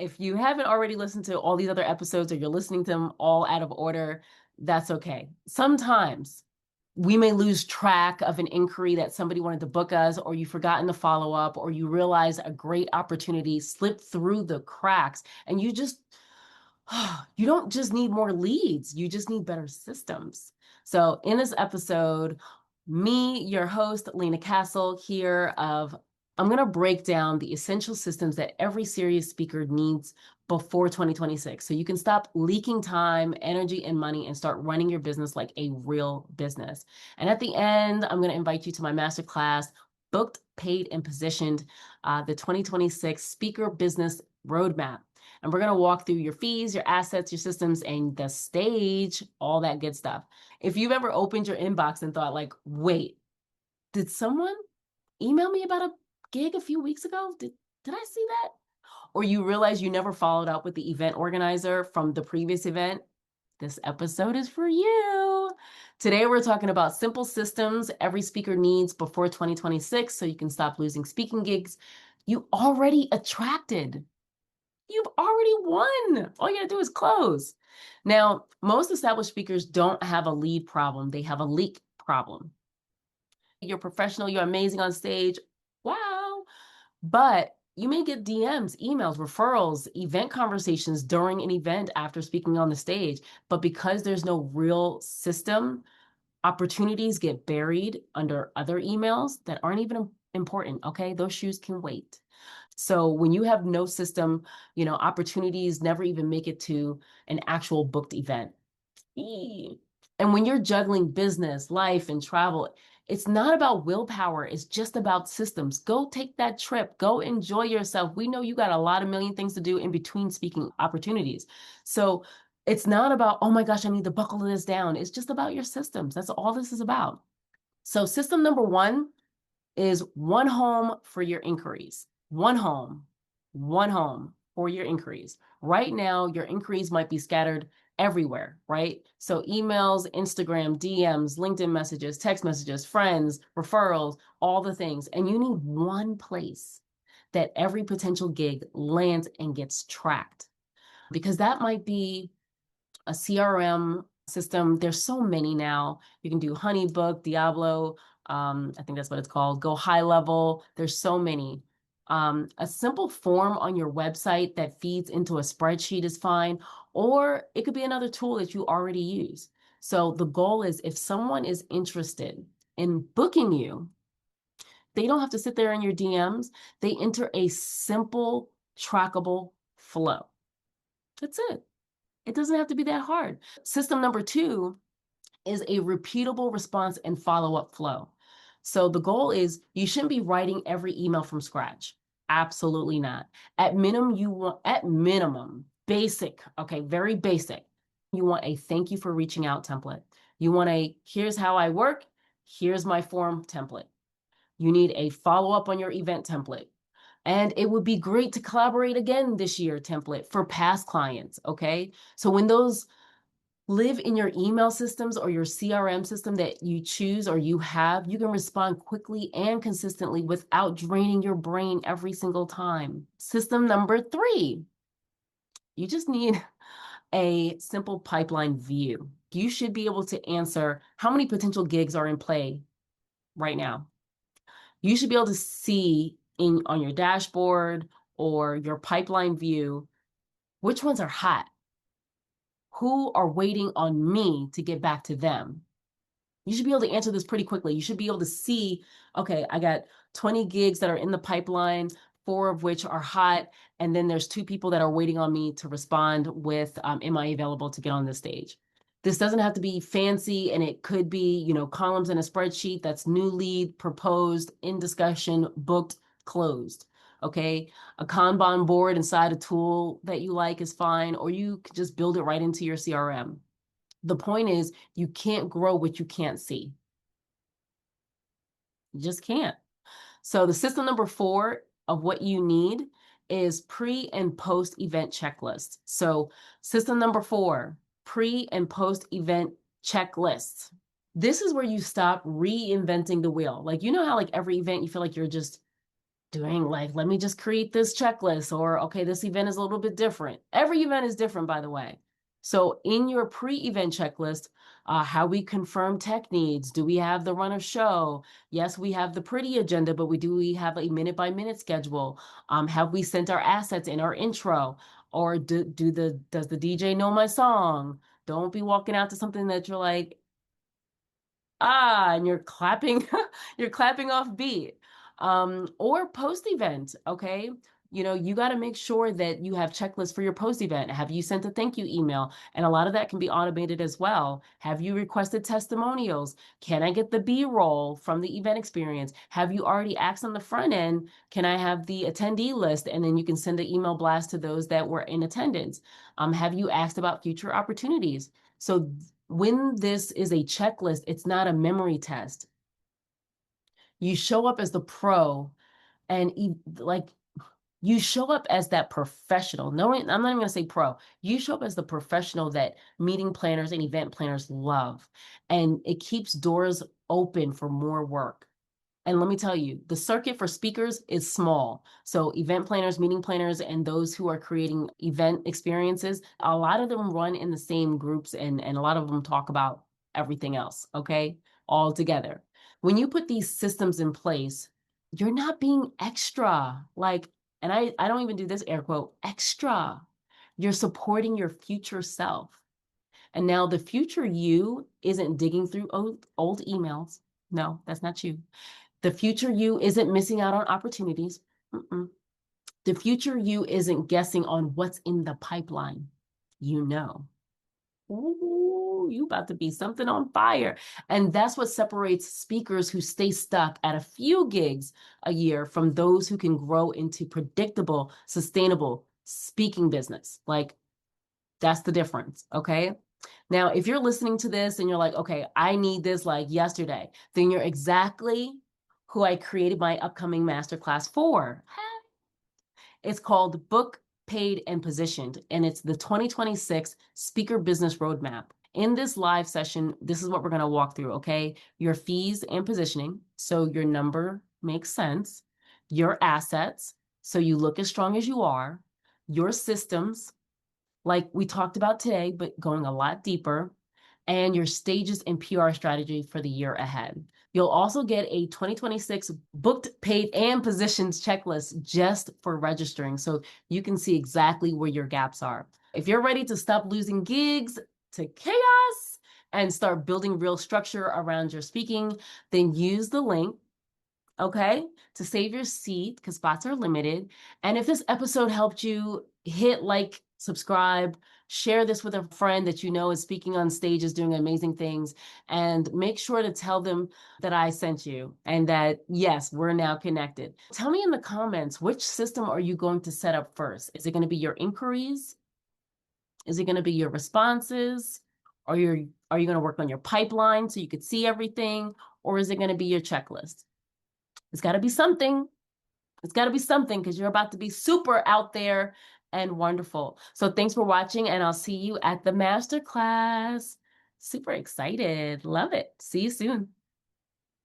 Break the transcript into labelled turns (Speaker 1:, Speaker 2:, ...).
Speaker 1: If you haven't already listened to all these other episodes or you're listening to them all out of order, that's okay. Sometimes we may lose track of an inquiry that somebody wanted to book us, or you've forgotten to follow up, or you realize a great opportunity slipped through the cracks, and you don't just need more leads, you just need better systems. So in this episode, me, your host, Layna Castle, I'm going to break down the essential systems that every serious speaker needs before 2026. So you can stop leaking time, energy, and money and start running your business like a real business. And at the end, I'm going to invite you to my masterclass, Booked, Paid, and Positioned, the 2026 Speaker Business Roadmap. And we're going to walk through your fees, your assets, your systems, and the stage, all that good stuff. If you've ever opened your inbox and thought like, wait, did someone email me about a gig a few weeks ago? Did I see that? Or you realize you never followed up with the event organizer from the previous event? This episode is for you. Today, we're talking about simple systems every speaker needs before 2026 so you can stop losing speaking gigs you already attracted. You've already won. All you gotta do is close. Now, most established speakers don't have a lead problem. They have a leak problem. You're professional, you're amazing on stage. Wow. But you may get DMs, emails, referrals, event conversations during an event after speaking on the stage. But because there's no real system, opportunities get buried under other emails that aren't even important. Okay. Those shoes can wait. So when you have no system, opportunities never even make it to an actual booked event. And when you're juggling business, life, and travel, it's not about willpower. It's just about systems. Go take that trip. Go enjoy yourself. We know you got a lot of million things to do in between speaking opportunities. So it's not about, oh my gosh, I need to buckle this down. It's just about your systems. That's all this is about. So system number one is one home for your inquiries. One home for your inquiries. Right now, your inquiries might be scattered everywhere, right? So emails, Instagram, DMs, LinkedIn messages, text messages, friends, referrals, all the things. And you need one place that every potential gig lands and gets tracked. Because that might be a CRM system. There's so many now. You can do Honeybook, Diablo. I think that's what it's called. Go high level. There's so many. A simple form on your website that feeds into a spreadsheet is fine, or it could be another tool that you already use. So the goal is if someone is interested in booking you, they don't have to sit there in your DMs. They enter a simple, trackable flow. That's it. It doesn't have to be that hard. System number two is a repeatable response and follow-up flow. So the goal is you shouldn't be writing every email from scratch. Absolutely not. At minimum, basic, okay, very basic. You want a thank you for reaching out template. You want a here's how I work, here's my form template. You need a follow-up on your event template. And it would be great to collaborate again this year template for past clients, okay? So when those live in your email systems or your CRM system that you choose or you have, you can respond quickly and consistently without draining your brain every single time. System number three, you just need a simple pipeline view. You should be able to answer how many potential gigs are in play right now. You should be able to see on your dashboard or your pipeline view which ones are hot, who are waiting on me to get back to them. You should be able to answer this pretty quickly. You should be able to see, okay, I got 20 gigs that are in the pipeline, 4 of which are hot, and then there's 2 people that are waiting on me to respond with, am I available to get on this stage? This doesn't have to be fancy, and it could be, columns in a spreadsheet that's new lead, proposed, in discussion, booked, closed. Okay, a Kanban board inside a tool that you like is fine, or you could just build it right into your CRM. The point is, you can't grow what you can't see. You just can't. So the system number 4 of what you need is pre and post event checklists. So system number 4, pre and post event checklists. This is where you stop reinventing the wheel. Like, how like every event you feel like you're just doing like, let me just create this checklist, or okay, this event is a little bit different. Every event is different, by the way. So in your pre-event checklist, how we confirm tech needs. Do we have the run of show? Yes, we have the pretty agenda, but we have a minute by minute schedule? Have we sent our assets in our intro? Or does the DJ know my song? Don't be walking out to something that you're like, and you're clapping, you're clapping off beat. Or post event, okay? You know, you got to make sure that you have checklists for your post event. Have you sent a thank you email? And a lot of that can be automated as well. Have you requested testimonials? Can I get the B-roll from the event experience? Have you already asked on the front end, can I have the attendee list? And then you can send an email blast to those that were in attendance. Have you asked about future opportunities? So when this is a checklist, it's not a memory test. You show up as the pro and like you show up as that professional. No, I'm not even going to say pro. You show up as the professional that meeting planners and event planners love. And it keeps doors open for more work. And let me tell you, the circuit for speakers is small. So event planners, meeting planners, and those who are creating event experiences, a lot of them run in the same groups and a lot of them talk about everything else, okay? All together. When you put these systems in place, you're not being extra. Like, and I don't even do this air quote, extra. You're supporting your future self. And now the future you isn't digging through old emails. No, that's not you. The future you isn't missing out on opportunities. Mm-mm. The future you isn't guessing on what's in the pipeline. You know. Ooh, you about to be something on fire. And that's what separates speakers who stay stuck at a few gigs a year from those who can grow into predictable, sustainable speaking business. Like, that's the difference. Okay. Now, if you're listening to this and you're like, okay, I need this like yesterday, then you're exactly who I created my upcoming masterclass for. It's called Book, Paid, and Positioned, and it's the 2026 Speaker Business Roadmap. In this live session, this is what we're going to walk through, okay? Your fees and positioning, so your number makes sense, your assets, so you look as strong as you are, your systems, like we talked about today, but going a lot deeper, and your stages and PR strategy for the year ahead. You'll also get a 2026 booked, paid, and positions checklist just for registering, so you can see exactly where your gaps are. If you're ready to stop losing gigs to chaos and start building real structure around your speaking, then use the link, okay, to save your seat because spots are limited. And if this episode helped you, hit like, subscribe, share this with a friend that you know is speaking on stages, doing amazing things, and make sure to tell them that I sent you and that, yes, we're now connected. Tell me in the comments, which system are you going to set up first? Is it going to be your inquiries? Is it going to be your responses? Are you going to work on your pipeline so you could see everything? Or is it going to be your checklist? It's got to be something. It's got to be something because you're about to be super out there and wonderful. So thanks for watching, and I'll see you at the masterclass. Super excited. Love it. See you soon.